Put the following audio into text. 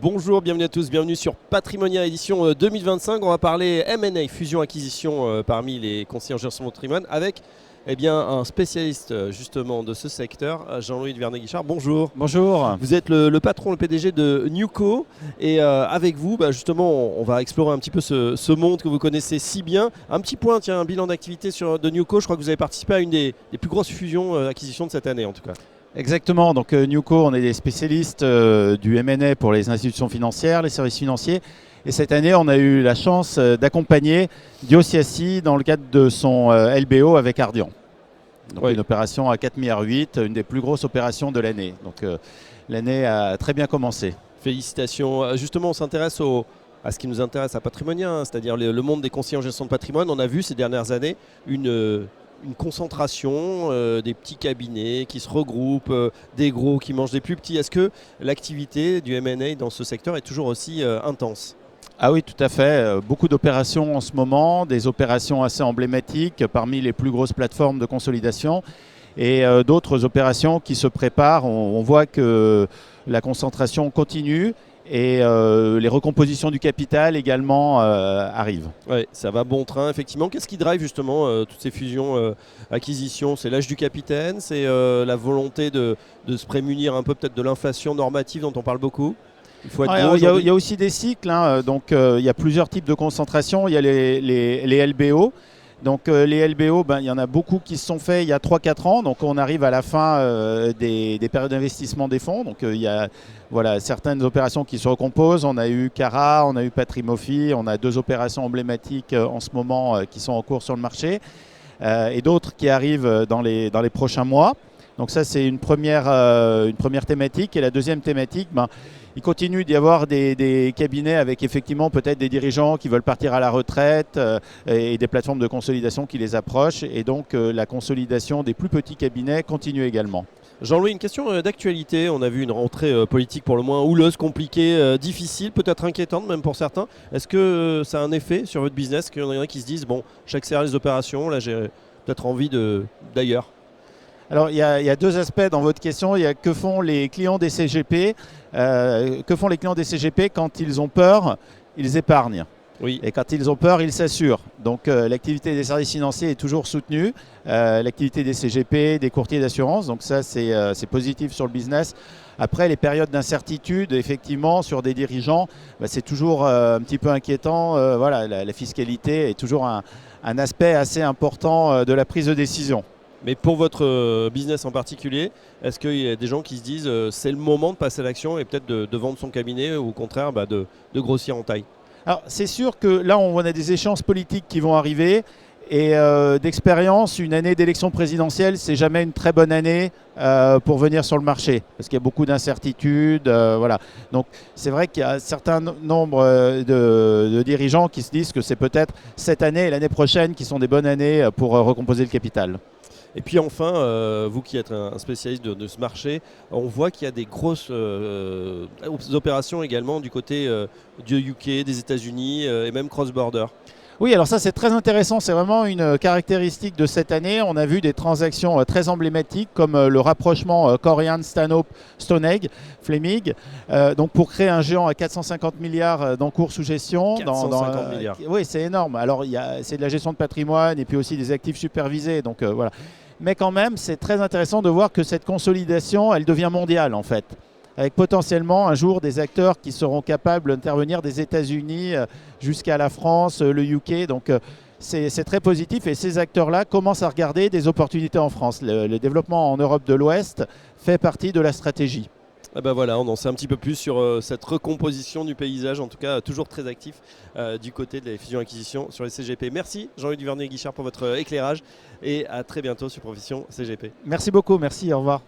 Bonjour, bienvenue à tous, bienvenue sur Patrimonia édition 2025. On va parler M&A, fusion-acquisition parmi les conseillers en gestion de patrimoine avec un spécialiste justement de ce secteur, Jean-Louis de Vernet-Guichard. Bonjour. Bonjour. Vous êtes le patron, le PDG de Newco et avec vous, justement, on va explorer un petit peu ce monde que vous connaissez si bien. Un petit point, un bilan d'activité de Newco. Je crois que vous avez participé à une des plus grosses fusions-acquisitions de cette année en tout cas. Exactement, donc Newco, on est des spécialistes du M&A pour les institutions financières, les services financiers. Et cette année, on a eu la chance d'accompagner Diosiassi dans le cadre de son LBO avec Ardian. Donc Une opération à 4,8 milliards, une des plus grosses opérations de l'année. Donc l'année a très bien commencé. Félicitations. Justement, on s'intéresse à ce qui nous intéresse à Patrimonia, c'est-à-dire le monde des conseillers en gestion de patrimoine. On a vu ces dernières années une concentration des petits cabinets qui se regroupent, des gros qui mangent des plus petits. Est-ce que l'activité du M&A dans ce secteur est toujours aussi intense ? Ah oui, tout à fait. Beaucoup d'opérations en ce moment, des opérations assez emblématiques parmi les plus grosses plateformes de consolidation et d'autres opérations qui se préparent. On voit que la concentration continue. Et les recompositions du capital également arrivent. Oui, ça va bon train, effectivement. Qu'est-ce qui drive justement toutes ces fusions, acquisitions ? C'est l'âge du capitaine, c'est la volonté de se prémunir un peu peut-être de l'inflation normative dont on parle beaucoup ? Il faut être gros. Il y a aussi des cycles, donc il y a plusieurs types de concentration. Il y a les LBO. Donc les LBO, il y en a beaucoup qui se sont faits il y a 3-4 ans. Donc on arrive à la fin des périodes d'investissement des fonds. Donc il y a certaines opérations qui se recomposent. On a eu Cara, on a eu Patrimofi, on a 2 opérations emblématiques en ce moment qui sont en cours sur le marché et d'autres qui arrivent dans les prochains mois. Donc ça, c'est une première thématique. Et la deuxième thématique, il continue d'y avoir des cabinets avec effectivement peut-être des dirigeants qui veulent partir à la retraite et des plateformes de consolidation qui les approchent. Et donc la consolidation des plus petits cabinets continue également. Jean-Louis, une question d'actualité. On a vu une rentrée politique pour le moins houleuse, compliquée, difficile, peut-être inquiétante même pour certains. Est-ce que ça a un effet sur votre business ? Qu'il y en a qui se disent, j'accélère les opérations, là j'ai peut-être envie d'ailleurs. Alors, il y a 2 aspects dans votre question. Il y a que font les clients des CGP. Que font les clients des CGP quand ils ont peur ? Ils épargnent. Oui. Et quand ils ont peur, ils s'assurent. Donc, l'activité des services financiers est toujours soutenue. L'activité des CGP, des courtiers d'assurance. Donc, ça, c'est positif sur le business. Après, les périodes d'incertitude, effectivement, sur des dirigeants, c'est toujours un petit peu inquiétant. La fiscalité est toujours un aspect assez important de la prise de décision. Mais pour votre business en particulier, est-ce qu'il y a des gens qui se disent c'est le moment de passer à l'action et peut-être de vendre son cabinet ou au contraire de grossir en taille ? Alors c'est sûr que là on a des échéances politiques qui vont arriver et d'expérience, une année d'élection présidentielle, c'est jamais une très bonne année pour venir sur le marché parce qu'il y a beaucoup d'incertitudes. Donc c'est vrai qu'il y a un certain nombre de dirigeants qui se disent que c'est peut-être cette année et l'année prochaine qui sont des bonnes années pour recomposer le capital. Et puis enfin, vous qui êtes un spécialiste de ce marché, on voit qu'il y a des grosses opérations également du côté du UK, des États-Unis et même cross-border. Oui, alors ça c'est très intéressant, c'est vraiment une caractéristique de cette année. On a vu des transactions très emblématiques comme le rapprochement Corian, Stanhope, Stonehage, Fleming, donc pour créer un géant à 450 milliards d'encours sous gestion. 450 milliards. Oui, c'est énorme. Alors c'est de la gestion de patrimoine et puis aussi des actifs supervisés. Donc voilà. Mais quand même, c'est très intéressant de voir que cette consolidation, elle devient mondiale en fait, avec potentiellement un jour des acteurs qui seront capables d'intervenir des États-Unis jusqu'à la France, le UK. Donc c'est très positif et ces acteurs-là commencent à regarder des opportunités en France. Le développement en Europe de l'Ouest fait partie de la stratégie. On en sait un petit peu plus sur cette recomposition du paysage, en tout cas toujours très actif du côté de la fusion-acquisition sur les CGP. Merci Jean-Louis Vernet-Guichard pour votre éclairage et à très bientôt sur Profession CGP. Merci beaucoup, merci, au revoir.